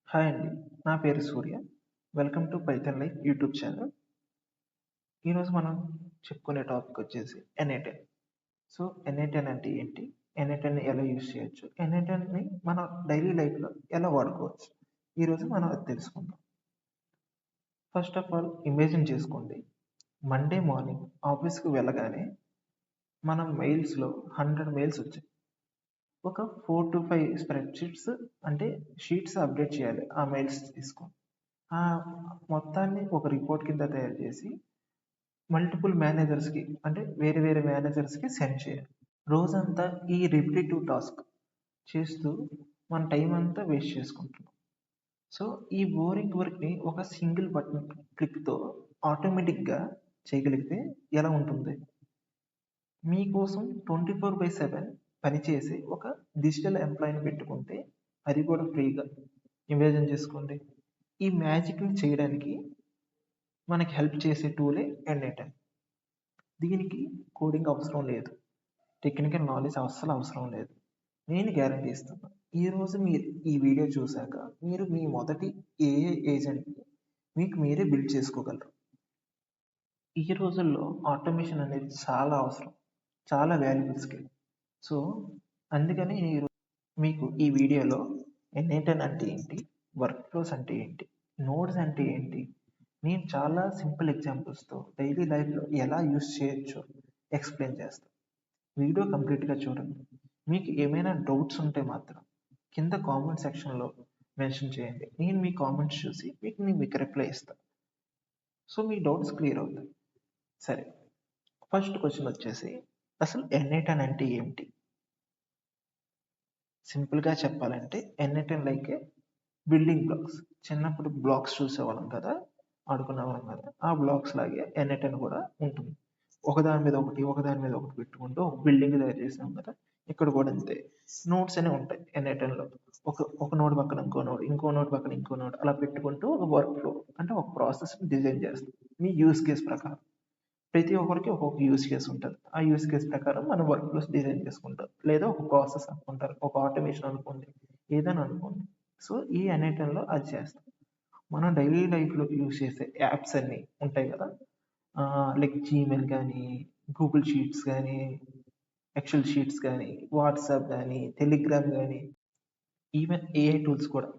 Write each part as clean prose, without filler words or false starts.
Hi అండి. నా పేరు Surya. Welcome to Python life YouTube channel. ఈరోజు మనం చెప్పుకునే టాపిక్ వచ్చేసి ఎన్ఏటెన్. సో, ఎన్ఏటెన్ అంటే ఏంటి? ఎన్ఏటెన్‌ని ఎలా యూజ్ చేయొచ్చు? ఎన్ఏటెన్‌ని మన డైలీ లైఫ్‌లో ఎలా వాడుకోవచ్చు? ఈరోజు మనం అది తెలుసుకుందాం. ఫస్ట్ ఆఫ్ ఆల్ ఇమాజిన్ చేసుకోండి. మండే మార్నింగ్ ఆఫీస్‌కి వెళ్ళగానే మన మెయిల్స్‌లో 100 మెయిల్స్ వచ్చాయి. ఒక 4-5 స్ప్రెడ్‌షీట్స్ అంటే షీట్స్ అప్డేట్ చేయాలి ఆ మెయిల్స్ తీసుకొని. ఆ మొత్తాన్ని ఒక రిపోర్ట్ కింద తయారు చేసి మల్టిపుల్ మేనేజర్స్‌కి అంటే వేరే వేరే మేనేజర్స్‌కి సెండ్ చేయాలి. రోజంతా ఈ రిపిటిటివ్ టాస్క్ చేస్తూ మన టైం అంతా వేస్ట్ చేసుకుంటున్నాం. సో, ఈ బోరింగ్ వర్క్‌ని ఒక సింగిల్ బటన్ క్లిక్‌తో ఆటోమేటిక్‌గా చేయగలిగితే ఎలా ఉంటుంది? మీకోసం 24/7 పనిచేసే ఒక డిజిటల్ ఎంప్లాయీని పెట్టుకుంటే అది కూడా ఫ్రీగా. ఇమాజిన్ చేసుకోండి. ఈ మ్యాజిక్‌ని చేయడానికి మనకి హెల్ప్ చేసే టూలే ఎన్‌ఏటెన్. దీనికి కోడింగ్ అవసరం లేదు. టెక్నికల్ నాలెడ్జ్ అస్సలు అవసరం లేదు. నేను గ్యారంటీ ఇస్తున్నా. ఈరోజు మీరు ఈ వీడియో చూసాక మీరు మీ మొదటి ఏఐ ఏజెంట్‌ని మీకు మీరే బిల్డ్ చేసుకోగలరు. ఈ రోజుల్లో ఆటోమేషన్ అనేది చాలా అవసరం. చాలా వాల్యుబుల్ స్కిల్. సో, అందుకని నేను మీకు ఈ వీడియోలో ఎన్‌ఏటెన్ అంటే ఏంటి? వర్క్ ఫ్లోస్ అంటే ఏంటి? నోడ్స్ అంటే ఏంటి? నేను చాలా సింపుల్ ఎగ్జాంపుల్స్‌తో డైలీ లైఫ్‌లో ఎలా యూజ్ చేయొచ్చో ఎక్స్‌ప్లెయిన్ చేస్తాను. వీడియో కంప్లీట్‌గా చూడండి. మీకు ఏమైనా డౌట్స్ ఉంటే మాత్రం కింద కామెంట్ సెక్షన్‌లో మెన్షన్ చేయండి. నేను మీ కామెంట్స్ చూసి మీకు రిప్లై ఇస్తాను. సో, మీ డౌట్స్ క్లియర్ అవుతాయి. సరే. ఫస్ట్ క్వెషన్ వచ్చేసి అసలు ఎన్‌ఏటెన్ అంటే ఏంటి? సింపుల్‌గా చెప్పాలంటే ఎన్‌ఏటెన్ లైక్ ఏ బిల్డింగ్ బ్లాక్స్. చిన్నప్పుడు బ్లాక్స్ చూసేవాళ్ళం కదా! ఆడుకునేవాళ్ళం కదా! ఆ బ్లాక్స్ లాగే ఎన్‌ఏటెన్ కూడా ఉంటుంది. ఒకదాని మీద ఒకటి, ఒకదాని మీద ఒకటి పెట్టుకుంటూ ఒక బిల్డింగ్ తయారు చేసాం కదా! ఇక్కడ కూడా అంతే. నోడ్స్ అనేవి ఉంటాయి ఎన్‌ఏటెన్‌లో. ఒక నోడ్ పక్కన ఇంకో నోడ్, ఇంకో నోడ్ పక్కన ఇంకో నోడ్ అలా పెట్టుకుంటూ ఒక వర్క్ ఫ్లో అంటే ఒక ప్రాసెస్‌ని డిజైన్ చేస్తాం. మీ యూజ్ కేస్ ప్రకారం. ప్రతి ఒక్కరికి ఒక్కొక్క యూజ్ కేస్ ఉంటది. ఆ యూజ్ కేస్ ప్రకారం మనం వర్క్ ఫ్లోస్ డిజైన్ చేసుకుంటాం. లేదా ఒక ప్రాసెస్ అనుకుంటారు. ఒక ఆటోమేషన్ అనుకోండి. ఏదైనా అనుకోండి. సో, ఈ ఎన్‌ఐటెమ్‌లో అది చేస్తాం. మనం డైలీ లైఫ్‌లో యూజ్ చేసే యాప్స్ అన్నీ ఉంటాయి కదా! లైక్ జీమెయిల్ గానీ, గూగుల్ షీట్స్ గానీ, ఎక్సెల్ షీట్స్ గానీ, వాట్సాప్ గానీ, టెలిగ్రామ్ గానీ, ఈవెన్ ఏఐ టూల్స్ కూడా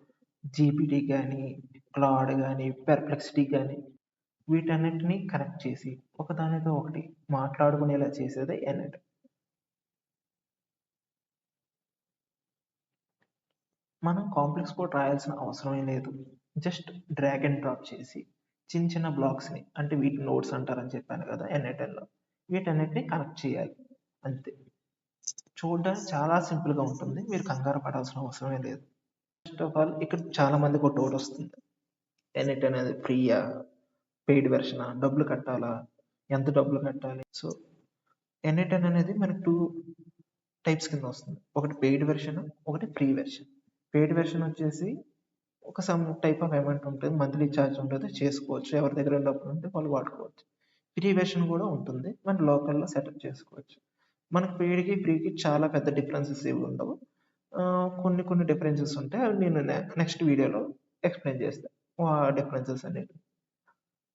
జీపీటీ గానీ, క్లాడ్ గానీ, పెర్‌ప్లెక్సిటీ గానీ వీటన్నిటిని కనెక్ట్ చేసి ఒకదానితో ఒకటి మాట్లాడుకునేలా చేసేదే ఎన్‌ఐటెమ్. మనం కాంప్లెక్స్ కోడ్ రాయాల్సిన అవసరమే లేదు. జస్ట్ డ్రాగ్ అండ్ డ్రాప్ చేసి చిన్న చిన్న బ్లాక్స్‌ని అంటే వీటిని నోడ్స్ అంటారని చెప్పాను కదా! ఎన్‌ఐటెమ్‌లో. వీటన్నిటిని కనెక్ట్ చేయాలి. అంతే. చూడడానికి చాలా సింపుల్‌గా ఉంటుంది. మీరు కంగారు పడాల్సిన అవసరమే లేదు. ఫస్ట్ ఆఫ్ ఆల్ ఇక్కడ చాలా మందికి ఒక డౌట్ వస్తుంది. ఎన్‌ఐటెమ్ అనేది ఫ్రీయా? పెయిడ్ వెర్షనా? డబ్బులు కట్టాలా? ఎంత డబ్బులు కట్టాలి? సో, ఎన్‌ఐటెమ్ అనేది మనకు 2 టైప్స్ కింద వస్తుంది. ఒకటి పెయిడ్ వెర్షన్, ఒకటి ఫ్రీ వెర్షన్. పెయిడ్ వెర్షన్ వచ్చేసి ఒక సమ్ టైప్ ఆఫ్ అమౌంట్ ఉంటుంది. మంత్లీ ఛార్జ్ ఉంటుంది. చేసుకోవచ్చు. ఎవరి దగ్గర డబ్బులు ఉంటే వాళ్ళు వాడుకోవచ్చు. ఫ్రీ వెర్షన్ కూడా ఉంటుంది. మన లోకల్‌లో సెటప్ చేసుకోవచ్చు. మనకు పెయిడ్‌కి, ఫ్రీకి చాలా పెద్ద డిఫరెన్సెస్ ఏమి ఉండవు. కొన్ని కొన్ని డిఫరెన్సెస్ ఉంటాయి. అవి నేను నెక్స్ట్ వీడియోలో ఎక్స్‌ప్లెయిన్ చేస్తా. డిఫరెన్సెస్ అనేవి.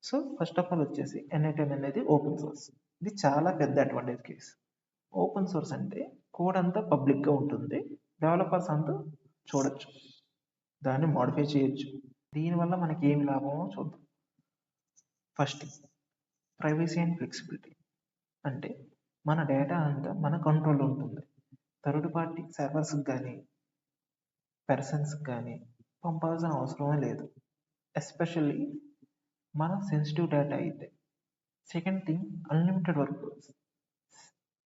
సో, ఫస్ట్ ఆఫ్ ఆల్ వచ్చేసి ఎన్‌ఐటెమ్ అనేది ఓపెన్ సోర్స్. ఇది చాలా పెద్ద అడ్వాంటేజ్ కేస్. ఓపెన్ సోర్స్ అంటే కోడ్ అంతా పబ్లిక్‌గా ఉంటుంది. డెవలపర్స్ అంతా చూడొచ్చు. దాన్ని మోడిఫై చేయొచ్చు. దీనివల్ల మనకి ఏమి లాభమో చూద్దాం. First privacy and flexibility. అంటే మన డేటా అంతా మన కంట్రోల్‌లో ఉంటుంది. థర్డ్ పార్టీ సర్వర్స్‌కి గానీ, పర్సన్స్‌కి గానీ పంపాల్సిన అవసరమే లేదు. ఎస్పెషల్లీ మన సెన్సిటివ్ డేటా అయితే. Second thing unlimited work flows.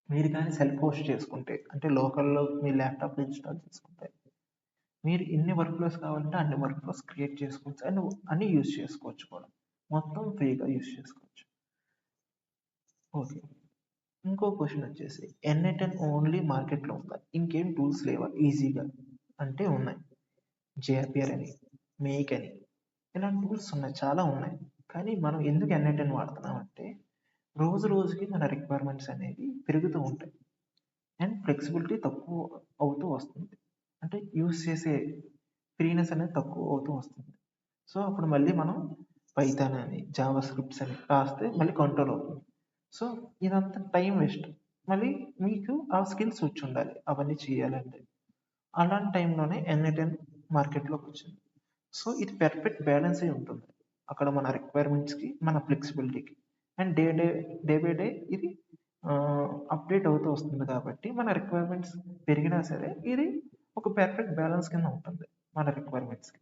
మీరు కానీ సెల్ఫ్ హోస్ట్ చేసుకుంటే అంటే లోకల్‌లో మీ ల్యాప్‌టాప్‌లో ఇన్‌స్టాల్ చేసుకుంటే మీరు ఎన్ని వర్క్ ఫ్లోస్ కావాలంటే అన్ని వర్క్ ఫ్లోస్ క్రియేట్ చేసుకోవచ్చు. అండ్ అన్ని యూజ్ చేసుకోవచ్చు కూడా. మొత్తం ఫ్రీగా యూజ్ చేసుకోవచ్చు. ఓకే. ఇంకో క్వెషన్ వచ్చేసి ఎన్‌ఐటెన్ ఓన్లీ మార్కెట్‌లో ఉందా? ఇంకేం టూల్స్ లేవా ఈజీగా? అంటే ఉన్నాయి. జేపిఆర్ అని, మేక్ అని ఇలాంటి టూల్స్ ఉన్నాయి. చాలా ఉన్నాయి. కానీ మనం ఎందుకు ఎన్‌ఐటెన్ వాడుతున్నాం అంటే రోజు రోజుకి మన రిక్వైర్మెంట్స్ అనేవి పెరుగుతూ ఉంటాయి. అండ్ ఫ్లెక్సిబిలిటీ తక్కువ అవుతూ వస్తుంది. అంటే యూజ్ చేసే ఫ్రీనెస్ అనేది తక్కువ అవుతూ వస్తుంది. సో, అప్పుడు మళ్ళీ మనం పైథాన్ అని, జావా స్క్రిప్ట్స్ అని రాస్తే మళ్ళీ కంట్రోల్ అవుతుంది. సో, ఇదంతా టైం వేస్ట్. మళ్ళీ మీకు ఆ స్కిల్స్ వచ్చుండాలి అవన్నీ చేయాలంటే. అలాంటి టైంలోనే ఎన్‌ఐటెన్ మార్కెట్‌లోకొచ్చింది. సో, ఇది పర్ఫెక్ట్ బ్యాలెన్స్ అయి ఉంటుంది. అక్కడ మన రిక్వైర్మెంట్స్‌కి, మన ఫ్లెక్సిబిలిటీకి. అండ్ డే బై డే ఇది అప్‌డేట్ అవుతూ వస్తుంది కాబట్టి మన రిక్వైర్మెంట్స్ పెరిగినా సరే ఇది ఒక పర్ఫెక్ట్ బ్యాలెన్స్ కింద ఉంటుంది మన రిక్వైర్మెంట్స్‌కి.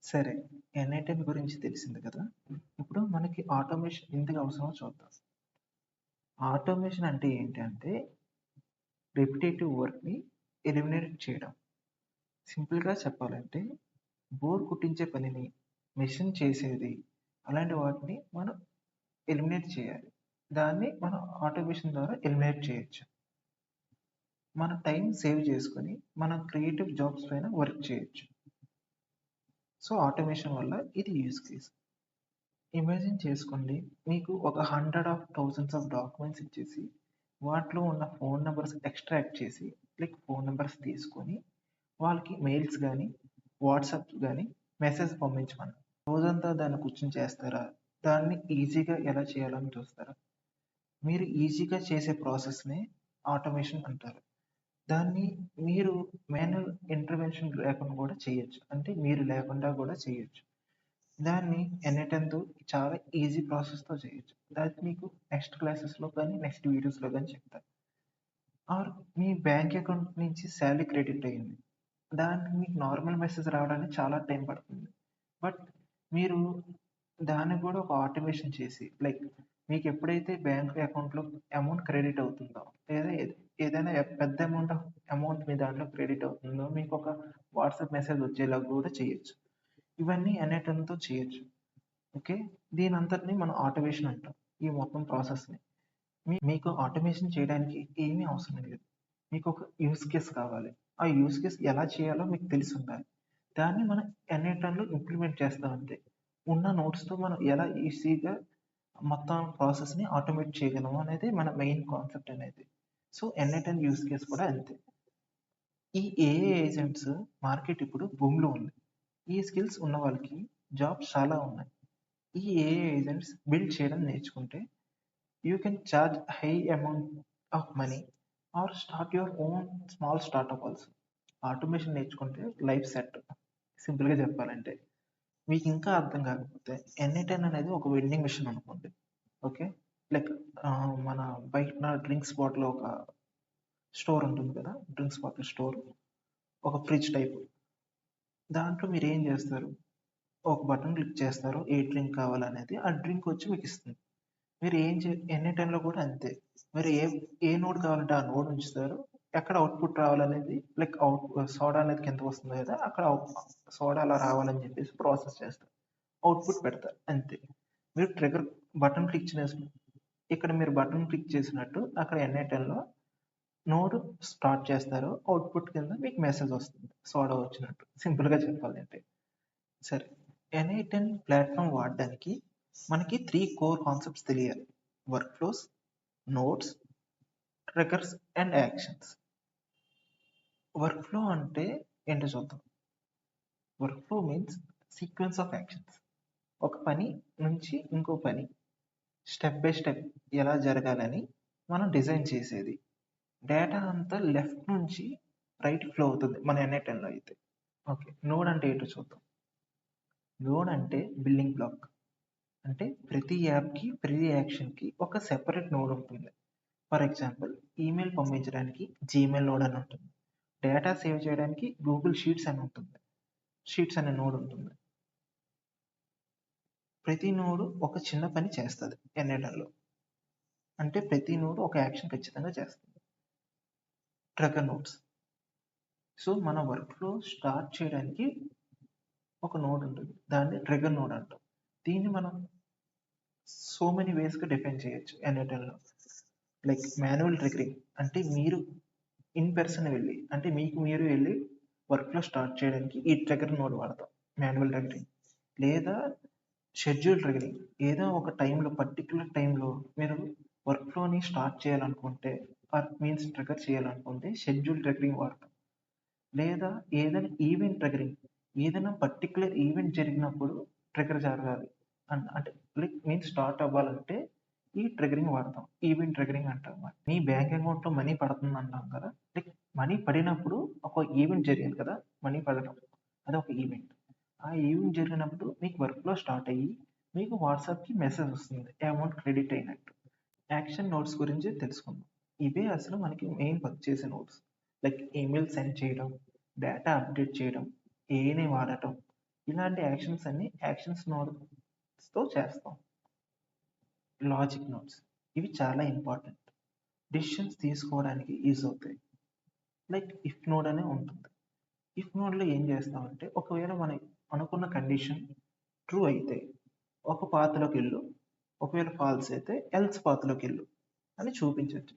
సరే, ఎన్‌ఐటెన్ గురించి తెలిసింది కదా! ఇప్పుడు మనకి ఆటోమేషన్ ఎందుకు అవసరమో చూద్దాం. ఆటోమేషన్ అంటే ఏంటి అంటే రిపిటేటివ్ వర్క్‌ని ఎలిమినేట్ చేయడం. సింపుల్‌గా చెప్పాలంటే బోర్ కొట్టించే పనిని మెషిన్ చేసేది అలాంటి వాటిని మనం ఎలిమినేట్ చేయాలి. దాన్ని మనం ఆటోమేషన్ ద్వారా ఎలిమినేట్ చేయొచ్చు. మన టైం సేవ్ చేసుకొని మనం క్రియేటివ్ జాబ్స్ పైన వర్క్ చేయొచ్చు. సో, ఆటోమేషన్ వల్ల ఇది యూజ్ కేస్. ఇమాజిన్ చేసుకోండి, మీకు ఒక 100 ఆఫ్ థౌసండ్స్ ఆఫ్ డాక్యుమెంట్స్ ఇచ్చేసి వాటిలో ఉన్న ఫోన్ నంబర్స్ ఎక్స్ట్రాక్ట్ చేసి లైక్ ఫోన్ నంబర్స్ తీసుకొని వాళ్ళకి మెయిల్స్ గానీ, వాట్సాప్ గానీ మెసేజ్ పంపించమని. రోజంతా దాన్ని కూర్చొని చేస్తారా? దాన్ని ఈజీగా ఎలా చేయాలని చూస్తారా? మీరు ఈజీగా చేసే ప్రాసెస్‌నే ఆటోమేషన్ అంటారు. దాన్ని మీరు మాన్యువల్ ఇంటర్వెన్షన్ లేకుండా కూడా చేయొచ్చు. అంటే మీరు లేకుండా కూడా చేయొచ్చు. దాన్ని ఎన్‌ఐటెన్‌తో చాలా ఈజీ ప్రాసెస్‌తో చేయొచ్చు. అది మీకు నెక్స్ట్ క్లాసెస్‌లో కానీ, నెక్స్ట్ వీడియోస్‌లో గానీ చెప్తా. ఆర్ మీ బ్యాంక్ అకౌంట్ నుంచి సాలరీ క్రెడిట్ అయింది. దానికి మీకు నార్మల్ మెసేజ్ రావడానికి చాలా టైం పడుతుంది. బట్ మీరు దాన్ని కూడా ఒక ఆటోమేషన్ చేసి లైక్ మీకు ఎప్పుడైతే బ్యాంక్ అకౌంట్‌లో అమౌంట్ క్రెడిట్ అవుతుందో లేదా ఏదైనా పెద్ద అమౌంట్ అమౌంట్ మీ దాంట్లో క్రెడిట్ అవుతుందో మీకు ఒక వాట్సాప్ మెసేజ్ వచ్చేలాగా కూడా చేయొచ్చు. ఇవన్నీ ఎన్‌ఐటెన్‌తో చేయొచ్చు. ఓకే. దీనంతటిని మనం ఆటోమేషన్ అంటాం. ఈ మొత్తం ప్రాసెస్‌ని. మీకు ఆటోమేషన్ చేయడానికి ఏమీ అవసరం లేదు. మీకొక యూజ్ కేస్ కావాలి. ఆ యూజ్ కేస్ ఎలా చేయాలో మీకు తెలిసుండాలి. దాన్ని మనం ఎన్‌ఐటెన్‌లో ఇంప్లిమెంట్ చేస్తాం అంతే. ఉన్న నోట్స్‌తో మనం ఎలా ఈజీగా మొత్తం ప్రాసెస్‌ని ఆటోమేట్ చేయగలము అనేది మన మెయిన్ కాన్సెప్ట్ అనేది. సో, ఎన్‌ఐటెన్ యూజ్ కేస్ కూడా అంతే. ఈ ఏఐ ఏజెంట్స్ మార్కెట్ ఇప్పుడు బూమ్‌లో ఉంది. ఈ స్కిల్స్ ఉన్న వాళ్ళకి జాబ్స్ చాలా ఉన్నాయి. ఈ ఏఐ ఏజెంట్స్ బిల్డ్ చేయడం నేర్చుకుంటే you can charge high amount of money are start your own small startup also. Automation నేర్చుకుంటే లైఫ్ సెట్. సింపుల్‌గా చెప్పాలంటే. మీకు ఇంకా అర్థం కాకపోతే ఎన్‌ఐటెన్ అనేది ఒక వెండింగ్ మెషిన్ అనుకోండి. ఓకే. లైక్ మన బయటన డ్రింక్స్ బాటిల్ ఒక స్టోర్ ఉంటుంది కదా! Drinks bottle store. ఒక ఫ్రిడ్జ్ టైప్. దాంట్లో మీరేం చేస్తారు? ఒక బటన్ క్లిక్ చేస్తారు. ఏ డ్రింక్ కావాలనేది. ఆ డ్రింక్ వచ్చి మీకిస్తుంది. మీరు ఏం ఎనీ టైమ్‌లో కూడా అంతే. మీరు ఏ నోడ్ కావాలంటే ఆ నోడ్ ఉంచుతారు. ఎక్కడ అవుట్‌పుట్ రావాలనేది లైక్ సోడా అనేది కిందకి వస్తుంది కదా! అక్కడ సోడా అలా రావాలని చెప్పేసి ప్రాసెస్ చేస్తారు. అవుట్‌పుట్ పెడతారు అంతే. మీరు ట్రిగ్గర్ బటన్ క్లిక్ చేసిన ఇక్కడ మీరు బటన్ క్లిక్ చేసినట్టు అక్కడ ఎన్ఐటెన్‌లో నోడ్ స్టార్ట్ చేస్తారు. అవుట్‌పుట్ కింద మీకు మెసేజ్ వస్తుంది. సోడా వచ్చినట్టు. సింపుల్‌గా చెప్పాలంటే. సరే. ఎన్ఐటెన్ ప్లాట్‌ఫార్మ్ వాడడానికి మనకి 3 కోర్ కాన్సెప్ట్స్ తెలియాలి. Work flows, nodes, triggers and actions. Work flow అంటే ఏంటో చూద్దాం. Work flow means sequence of actions. ఒక పని నుంచి ఇంకో పని స్టెప్ బై స్టెప్ ఎలా జరగాలని మనం డిజైన్ చేసేది. డేటా అంతా లెఫ్ట్ నుంచి రైట్‌కి ఫ్లో అవుతుంది మన ఎన్ఐటెన్‌లో అయితే. ఓకే. నోడ్ అంటే ఏంటో చూద్దాం. నోడ్ అంటే బిల్డింగ్ బ్లాక్. అంటే ప్రతి యాప్‌కి, ప్రతి యాక్షన్‌కి ఒక సెపరేట్ నోడ్ ఉంటుంది. ఫర్ ఎగ్జాంపుల్ ఈమెయిల్ పంపించడానికి జీమెయిల్ నోడ్ అని ఉంటుంది. డేటా సేవ్ చేయడానికి గూగుల్ షీట్స్ అని ఉంటుంది. షీట్స్ అనే నోడ్ ఉంటుంది. ప్రతి నోడ్ ఒక చిన్న పని చేస్తది ఎన్‌ఐటెన్‌లో. అంటే ప్రతి నోడ్ ఒక యాక్షన్ ఖచ్చితంగా చేస్తుంది. Trigger nodes. సో, మన వర్క్ ఫ్లో స్టార్ట్ చేయడానికి ఒక నోడ్ ఉంటుంది. దాన్ని ట్రిగ్గర్ నోడ్ అంటాం. దీన్ని మనం సో మెనీ వేస్‌గా డిఫైన్ చేయొచ్చు ఎన్‌ఐటెన్‌లో. లైక్ మాన్యువల్ ట్రిగ్గరింగ్ అంటే మీరు ఇన్ పర్సన్ వెళ్లి అంటే మీకు మీరు వెళ్లి వర్క్ ఫ్లో స్టార్ట్ చేయడానికి ఈ ట్రిగ్గర్ నోడ్ వాడతాం. Manual triggering. లేదా షెడ్యూల్ ట్రిగ్గరింగ్. ఏదో ఒక టైంలో పర్టిక్యులర్ టైంలో మీరు వర్క్ ఫ్లోని స్టార్ట్ చేయాలనుకుంటే మీన్స్ ట్రిగ్గర్ చేయాలనుకుంటే షెడ్యూల్ ట్రిగ్గరింగ్ వాడతాం. లేదా ఏదైనా ఈవెంట్ ట్రిగరింగ్, ఏదైనా పర్టిక్యులర్ ఈవెంట్ జరిగినప్పుడు ట్రిగర్ జరగాలి అంటే లైక్ మీన్స్ స్టార్ట్ అవ్వాలంటే ఈ ట్రిగరింగ్ వాడతాం. ఈవెంట్ ట్రిగరింగ్ అంటాం అన్నమాట. మీ బ్యాంక్ అకౌంట్లో మనీ పడుతుంది అంటాం కదా, లైక్ మనీ పడినప్పుడు ఒక ఈవెంట్ జరిగింది కదా, మనీ పడడం అది ఒక ఈవెంట్. ఆ ఈవెంట్ జరిగినప్పుడు మీకు వర్క్ ఫ్లో స్టార్ట్ అయ్యి మీకు వాట్సాప్కి మెసేజ్ వస్తుంది అమౌంట్ క్రెడిట్ అయినట్టు. యాక్షన్ నోట్స్ గురించి తెలుసుకుందాం. ఇవే అసలు మనకి మెయిన్ వర్క్ చేసే నోట్స్. లైక్ ఈమెయిల్ సెండ్ చేయడం, డేటా అప్డేట్ చేయడం, ఏఐని వాడటం, ఇలాంటి యాక్షన్స్ అన్ని యాక్షన్స్ నోట్స్తో చేస్తాం. లాజిక్ నోట్స్ ఇవి చాలా ఇంపార్టెంట్. డెసిషన్స్ తీసుకోవడానికి యూజ్ అవుతాయి. లైక్ ఇఫ్ నోడ్ అనే ఉంటుంది. ఇఫ్ నోడ్లో ఏం చేస్తామంటే ఒకవేళ మనం అనుకున్న కండిషన్ ట్రూ అయితే ఒక పాత్రలోకి వెళ్ళు, ఒకవేళ ఫాల్స్ అయితే ఎల్స్ పాత్రలోకి వెళ్ళు అని చూపించవచ్చు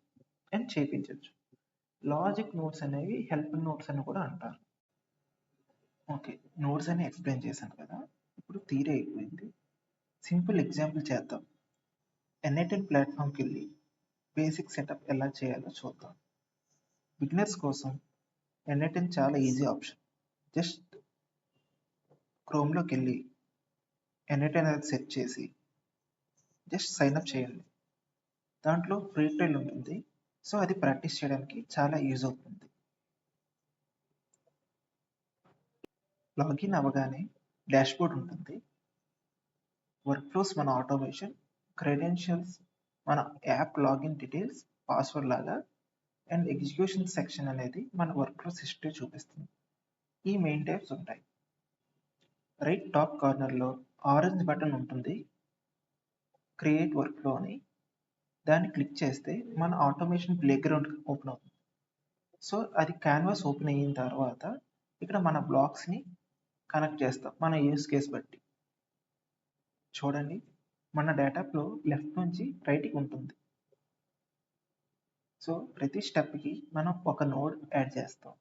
అండ్ చేపించవచ్చు. లాజిక్ నోట్స్ అనేవి హెల్ప్ నోట్స్ అని కూడా అంటారు. ఓకే, నోట్స్ అని ఎక్స్ప్లెయిన్ చేశాను కదా, ఇప్పుడు థియరీ అయిపోయింది. సింపుల్ ఎగ్జాంపుల్ చేద్దాం. ఎన్ఐటెన్ ప్లాట్ఫామ్కి వెళ్ళి బేసిక్ సెటప్ ఎలా చేయాలో చూద్దాం. బిగినర్స్ కోసం ఎన్ఐటెన్ చాలా ఈజీ ఆప్షన్. జస్ట్ క్రోమ్లోకి వెళ్ళి ఎన్ఐటెన్ అనేది సెట్ చేసి జస్ట్ సైన్ అప్ చేయండి. దాంట్లో ఫ్రీ ట్రయల్ ఉంటుంది, సో అది ప్రాక్టీస్ చేయడానికి చాలా యూజ్ అవుతుంది. లాగిన్ అవ్వగానే డాష్బోర్డ్ ఉంటుంది. వర్క్ ఫ్లోస్ మన ఆటోమేషన్, క్రెడెన్షియల్స్ మన యాప్ లాగిన్ డీటెయిల్స్, పాస్వర్డ్ లాగా, అండ్ ఎగ్జిక్యూషన్ సెక్షన్ అనేది మన వర్క్ ఫ్లోస్ హిస్టరీ చూపిస్తుంది. ఈ మెయిన్ టైప్స్ ఉంటాయి. రైట్ టాప్ కార్నర్లో ఆరెంజ్ బటన్ ఉంటుంది, క్రియేట్ వర్క్ ఫ్లో అని. దాన్ని క్లిక్ చేస్తే మన ఆటోమేషన్ ప్లేగ్రౌండ్ ఓపెన్ అవుతుంది. సో అది క్యాన్వాస్ ఓపెన్ అయిన తర్వాత ఇక్కడ మన బ్లాక్స్ని కనెక్ట్ చేస్తాం మన యూస్ కేస్ బట్టి. చూడండి, మన డేటా ఫ్లో లెఫ్ట్ నుంచి రైట్కి ఉంటుంది. సో ప్రతి స్టెప్కి మనం ఒక నోడ్ యాడ్ చేస్తాం.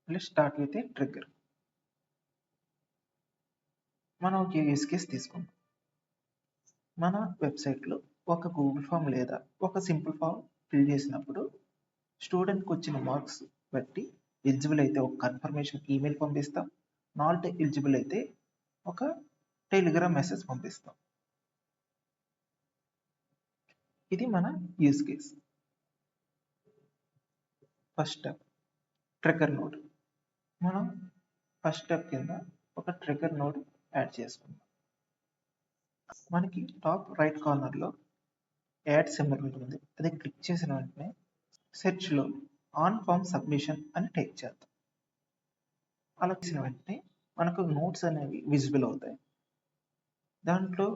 Let's start with a trigger. మనం ఒక యూస్ కేస్ తీసుకుందాం. మన వెబ్సైట్లో ఒక గూగుల్ ఫామ్ లేదా ఒక సింపుల్ ఫామ్ ఫిల్ చేసినప్పుడు స్టూడెంట్కి వచ్చిన మార్క్స్ బట్టి ఎలిజిబుల్ అయితే ఒక కన్ఫర్మేషన్ ఈమెయిల్ పంపిస్తాం, నాట్ ఎలిజిబుల్ అయితే ఒక టెలిగ్రామ్ మెసేజ్ పంపిస్తాం. ఇది మన use case. First step trigger node. మనం ఫస్ట్ స్టెప్ కింద ఒక ట్రిగ్గర్ నోడ్ యాడ్ చేసుకుందాం. మనకి టాప్ రైట్ కార్నర్లో యాడ్ సింబల్ ఉంటుంది, అది క్లిక్ చేసిన వెంటనే సెర్చ్లో ఆన్ ఫామ్ సబ్మిషన్ అని టైప్ చేద్దాం. అలా చేసిన వెంటనే మనకు నోట్స్ అనేవి విజిబుల్ అవుతాయి. దాంట్లో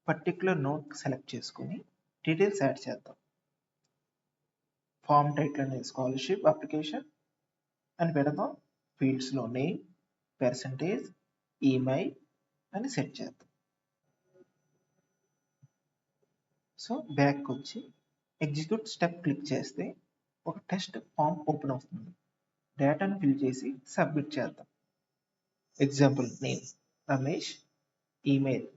పర్టికులర్ నోట్ సెలెక్ట్ చేసుకొని డీటెయిల్స్ యాడ్ చేద్దాం. ఫామ్ టైటిల్ అనేది స్కాలర్షిప్ అప్లికేషన్ అని పెడదాం. ఫీల్డ్స్లో నేమ్, పర్సంటేజ్, ఈమెయిల్ అని సెట్ చేద్దాం. సో బ్యాక్ వచ్చి ఎగ్జిక్యూట్ స్టెప్ క్లిక్ చేస్తే ఒక టెస్ట్ ఫామ్ ఓపెన్ అవుతుంది. డేటాను ఫిల్ చేసి సబ్మిట్ చేద్దాం. Example name Ramesh, email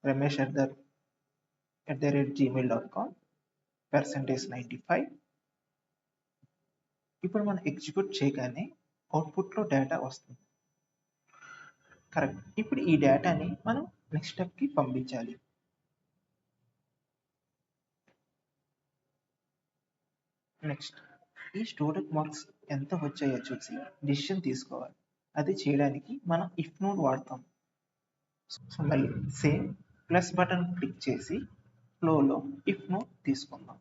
ramesh@gmail.com, percentage 95. ఇప్పుడు మనం ఎగ్జిక్యూట్ చేయగానే అవుట్పుట్లో డేటా వస్తుంది. కరెక్ట్. ఇప్పుడు ఈ డేటాని మనం నెక్స్ట్ స్టెప్కి పంపించాలి. నెక్స్ట్ ఈ స్టూడెంట్ మార్క్స్ ఎంత వచ్చాయో చూసి డిసిషన్ తీసుకోవాలి. అది చేయడానికి మనం ఇఫ్ నోడ్ వాడతాం. సో మళ్ళీ సేమ్ ప్లస్ బటన్ క్లిక్ చేసి ఫ్లోలో ఇఫ్ నోడ్ తీసుకుందాం.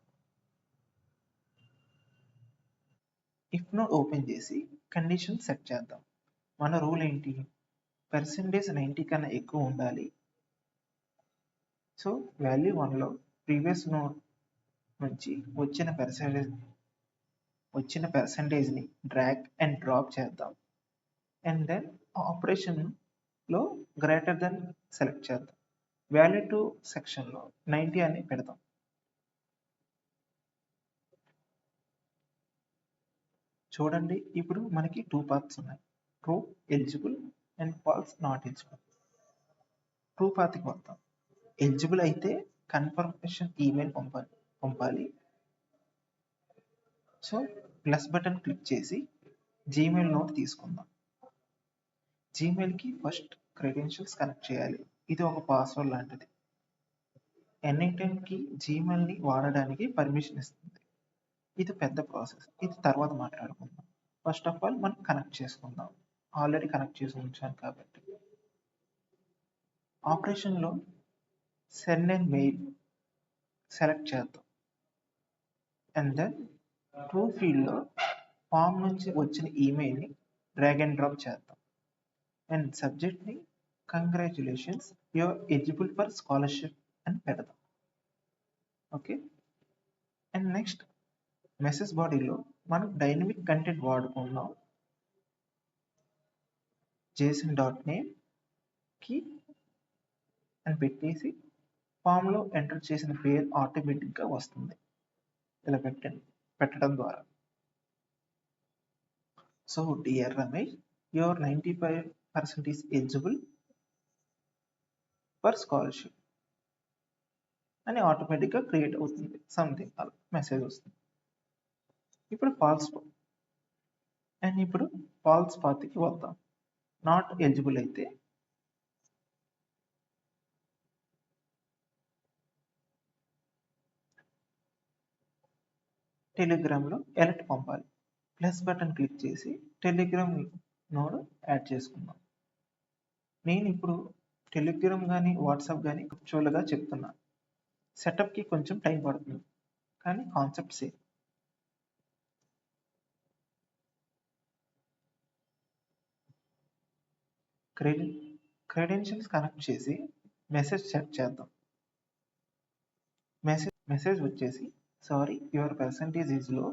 ఇఫ్ నోడ్ ఓపెన్ చేసి కండిషన్ సెట్ చేద్దాం. మన రూల్ ఏంటి? పర్సంటేజ్ 90 కన్నా ఎక్కువ ఉండాలి. సో వాల్యూ 1లో ప్రీవియస్ నోడ్ నుంచి వచ్చిన పర్సంటేజ్ని డ్రాగ్ అండ్ డ్రాప్ చేద్దాం. అండ్ దెన్ ఆపరేషన్లో గ్రేటర్ దెన్ సెలెక్ట్ చేద్దాం. వాల్యూ 2 సెక్షన్లో 90 అని పెడదాం. చూడండి, ఇప్పుడు మనకి 2 పాత్స్ ఉన్నాయి, true eligible and false not eligible. True పాత్కి వద్దాం. ఎలిజిబుల్ అయితే కన్ఫర్మేషన్ ఈమెయిల్ పంపాలి. సో ప్లస్ బటన్ క్లిక్ చేసి జీమెయిల్ నోట్ తీసుకుందాం. జీమెయిల్కి ఫస్ట్ క్రెడెన్షియల్స్ కనెక్ట్ చేయాలి. ఇది ఒక పాస్వర్డ్ లాంటిది. N8Nకి జీమెయిల్ని వాడడానికి పర్మిషన్ ఇస్తుంది. ఇది పెద్ద ప్రాసెస్. ఇది తర్వాత మాట్లాడుకుందాం. ఫస్ట్ ఆఫ్ ఆల్ మనం కనెక్ట్ చేసుకుందాం. ఆల్రెడీ కనెక్ట్ చేసి ఉంచాను కాబట్టి. ఆపరేషన్లో సెండ్ అండ్ మెయిల్ సెలెక్ట్ చేద్దాం. అండ్ దెన్ టు ఫీల్డ్లో ఫామ్ నుంచి వచ్చిన ఈమెయిల్ని డ్రాగ్ అండ్ డ్రాప్ చేద్దాం. అండ్ సబ్జెక్ట్ని congratulations you're eligible for scholarship అని పెడదాం. ఓకే. అండ్ నెక్స్ట్ మెసేజ్ బాడీలో మనం డైనమిక్ కంటెంట్ వాడుకుందాం. JSON.name అని పెట్టేసి ఫామ్లో ఎంటర్ చేసిన పేరు ఆటోమేటిక్గా వస్తుంది. ఇలా పెట్టడం ద్వారా. So dear Ramesh, your 95% is eligible for scholarship అని ఆటోమేటిక్గా క్రియేట్ అవుతుంది. సంథింగ్ అలా మెసేజ్ వస్తుంది. ఇప్పుడు ఫాల్స్ పాత్కి వద్దాం. నాట్ ఎలిజిబుల్ అయితే టెలిగ్రామ్లో అలర్ట్ పంపాలి. ప్లస్ బటన్ క్లిక్ చేసి టెలిగ్రామ్ నోడ్ యాడ్ చేసుకుందాం. నేను ఇప్పుడు టెలిగ్రామ్ కానీ వాట్సాప్ కానీ యాక్చువల్గా చెప్తున్నాను. సెటప్కి కొంచెం టైం పడుతుంది, కానీ కాన్సెప్ట్ సేమ్. క్రెడెన్షియల్స్ కనెక్ట్ చేసి మెసేజ్ సెట్ చేద్దాం. మెసేజ్ వచ్చేసి sorry your percentage is low,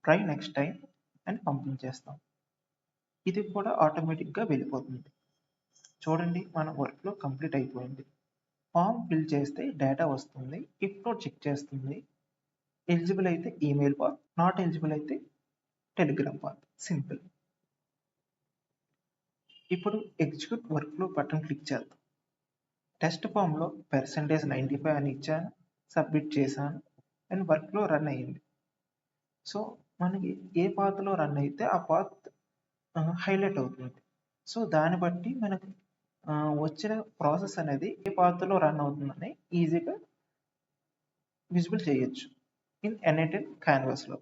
try next time అని పంపించేస్తాం. ఇది కూడా ఆటోమేటిక్గా వెళ్ళిపోతుంది. చూడండి, మన వర్క్లో కంప్లీట్ అయిపోయింది. ఫామ్ ఫిల్ చేస్తే డేటా వస్తుంది. ఇఫ్ నోట్ చెక్ చేస్తుంది. ఎలిజిబుల్ అయితే ఈమెయిల్ పాత్, నాట్ ఎలిజిబుల్ అయితే టెలిగ్రామ్ పాత్. సింపుల్. ఇప్పుడు ఎగ్జిక్యూట్ వర్క్లో బటన్ క్లిక్ చేద్దాం. టెస్ట్ ఫామ్లో పర్సంటేజ్ 95 అని ఇచ్చాను, సబ్మిట్ చేశాను అండ్ వర్క్లో రన్ అయ్యింది. సో మనకి ఏ పాత్లో రన్ అయితే ఆ పాత్ హైలైట్ అవుతుంది. సో దాన్ని బట్టి మనకు వచ్చిన ప్రాసెస్ అనేది ఏ పాత్లో రన్ అవుతుందని ఈజీగా విజిబుల్ చేయొచ్చు ఇన్ N8N క్యాన్వాస్లో.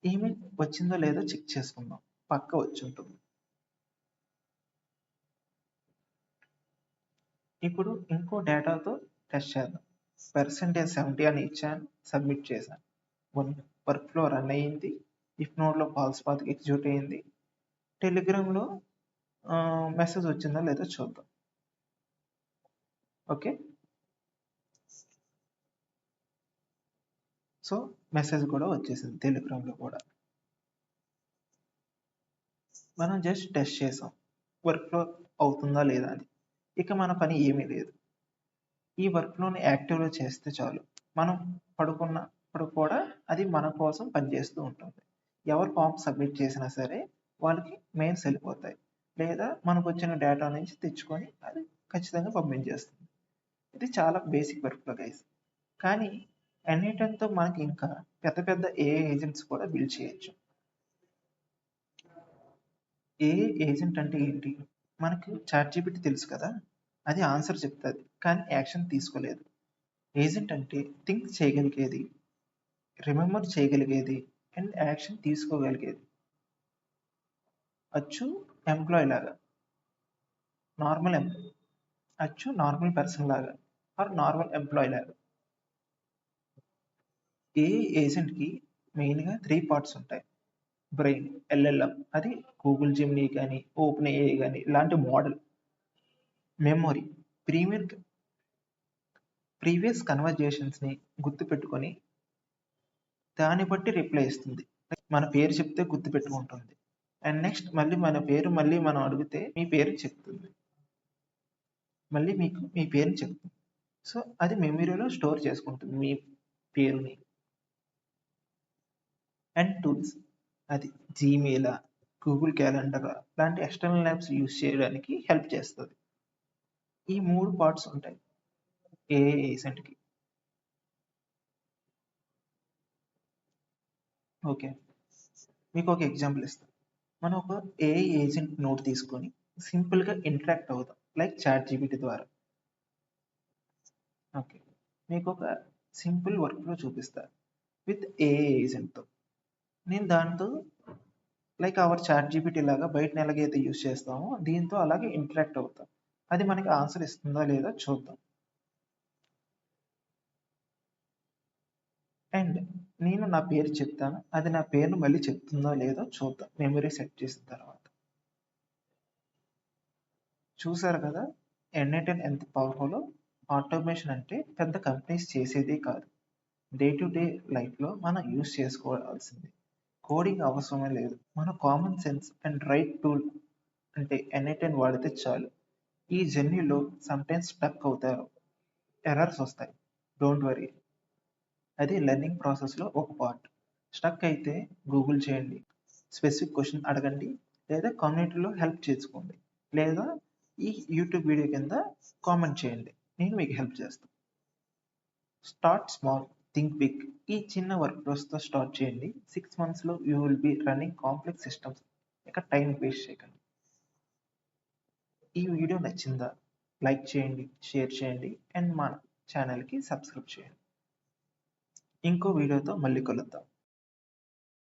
ఈమెయిల్ వచ్చిందో లేదో చెక్ చేసుకుందాం. పక్క వచ్చి ఉంటుంది. ఇప్పుడు ఇంకో డేటాతో టెస్ట్ చేద్దాం. పర్సంటేజ్ 70 అని ఇచ్చాను, సబ్మిట్ చేశాను. వర్క్ ఫ్లో రన్ అయ్యింది. ఇఫ్ నోడ్లో ఫాల్స్ పాత్ ఎగ్జిక్యూట్ అయ్యింది. టెలిగ్రామ్లో మెసేజ్ వచ్చిందో లేదో చూద్దాం. ఓకే. సో మెసేజ్ కూడా వచ్చేసింది టెలిగ్రామ్లో కూడా. మనం జస్ట్ టెస్ట్ చేసాం వర్క్ ఫ్లో అవుతుందా లేదా అని. ఇక మన పని ఏమీ లేదు. ఈ వర్క్ ఫ్లోని యాక్టివ్లో చేస్తే చాలు. మనం పడుకున్నప్పుడు కూడా అది మన కోసం పనిచేస్తూ ఉంటుంది. ఎవరు ఫామ్ సబ్మిట్ చేసినా సరే వాళ్ళకి మెయిల్స్ వెళ్ళిపోతాయి, లేదా మనకు వచ్చిన డేటా నుంచి తెచ్చుకొని అది ఖచ్చితంగా పంపించేస్తుంది. ఇది చాలా బేసిక్ వర్క్ ఫ్లో గైస్. కానీ N8Nతో మనకి ఇంకా పెద్ద పెద్ద AI ఏజెంట్స్ కూడా బిల్డ్ చేయొచ్చు. AI ఏజెంట్ అంటే ఏంటి? మనకు ChatGPT తెలుసు కదా, అది ఆన్సర్ చెప్తుంది కానీ యాక్షన్ తీసుకోలేదు. ఏజెంట్ అంటే థింక్ చేయగలిగేది, రిమెంబర్ చేయగలిగేది అండ్ యాక్షన్ తీసుకోగలిగేది. అచ్చు ఎంప్లాయ్ లాగా, నార్మల్ పర్సన్ లాగా ఆర్ నార్మల్ ఎంప్లాయ్ లాగా. ఏ ఏజెంట్కి మెయిన్గా 3 పార్ట్స్ ఉంటాయి. బ్రెయిన్, LLM, అది గూగుల్ జెమినీ కానీ ఓపెన్ AI కానీ ఇలాంటి మోడల్. మెమొరీ, ప్రీవియస్ కన్వర్జేషన్స్ని గుర్తుపెట్టుకొని దాన్ని బట్టి రిప్లై ఇస్తుంది. మన పేరు చెప్తే గుర్తుపెట్టుకుంటుంది. అండ్ నెక్స్ట్ మళ్ళీ మన పేరు మనం అడిగితే మీ పేరు చెప్తుంది. మళ్ళీ మీకు మీ పేరుని చెప్తుంది. సో అది మెమరీలో స్టోర్ చేసుకుంటుంది మీ పేరుని. అండ్ టూల్స్, అది జీమెయిల్, గూగుల్ క్యాలెండర్ లాంటి ఎక్స్టర్నల్ యాప్స్ యూస్ చేయడానికి హెల్ప్ చేస్తుంది. ఈ 3 పార్ట్స్ ఉంటాయి ఏ ఏజెంట్కి. ఓకే. మీకు ఒక ఎగ్జాంపుల్ ఇస్తాను. మనం ఒక ఏఐ ఏజెంట్ నోట్ తీసుకొని సింపుల్‌గా ఇంటరాక్ట్ అవుదాం. లైక్ చాట్‌జీపీటీ ద్వారా. ఓకే. మీకొక సింపుల్ వర్క్ ఫ్లో చూపిస్తా విత్ ఏఐ ఏజెంట్‌తో. నేను దాంతో లైక్ అవర్ చాట్‌జీపీటీ లాగా బయటన ఎలాగైతే యూజ్ చేస్తామో దీంతో అలాగే ఇంటరాక్ట్ అవుతా. అది మనకి ఆన్సర్ ఇస్తుందా లేదా చూద్దాం. అండ్ నేను నా పేరు చెప్తాను. అది నా పేరుని మళ్ళీ చెప్తుందో లేదో చూద్దాం మెమరీ సెట్ చేసిన తర్వాత. చూసారు కదా! ఎన్‌ఐటెన్ ఎంత పవర్‌ఫుల్లో. ఆటోమేషన్ అంటే పెద్ద కంపెనీస్ చేసేదే కాదు. డే టు డే లైఫ్‌లో మనం యూజ్ చేసుకోవాల్సింది. కోడింగ్ అవసరమే లేదు. మన common sense and right tool అంటే ఎన్‌ఐటెన్ వాడితే చాలు. ఈ జర్నీలో సమ్‌టైమ్స్ స్టక్ అవుతారు. ఎర్రర్స్ వస్తాయి. Don't worry. అది లెర్నింగ్ ప్రాసెస్‌లో ఒక పార్ట్. స్టక్ అయితే గూగుల్ చేయండి. స్పెసిఫిక్ క్వెషన్ అడగండి. లేదా కమ్యూనిటీలో హెల్ప్ చేసుకోండి. లేదా ఈ యూట్యూబ్ వీడియో కింద కామెంట్ చేయండి. నేను మీకు హెల్ప్ చేస్తాను. Start small, think big. ఈ చిన్న వర్క్ ఫ్లోస్‌తో స్టార్ట్ చేయండి. 6 మంత్స్‌లో you will be running complex systems. ఇక టైం వేస్ట్ చేయకండి. ఈ వీడియో నచ్చిందా? లైక్ చేయండి, షేర్ చేయండి అండ్ మా ఛానల్‌కి సబ్స్క్రైబ్ చేయండి. ఇంకో వీడియోతో మళ్ళీ కలుద్దాం.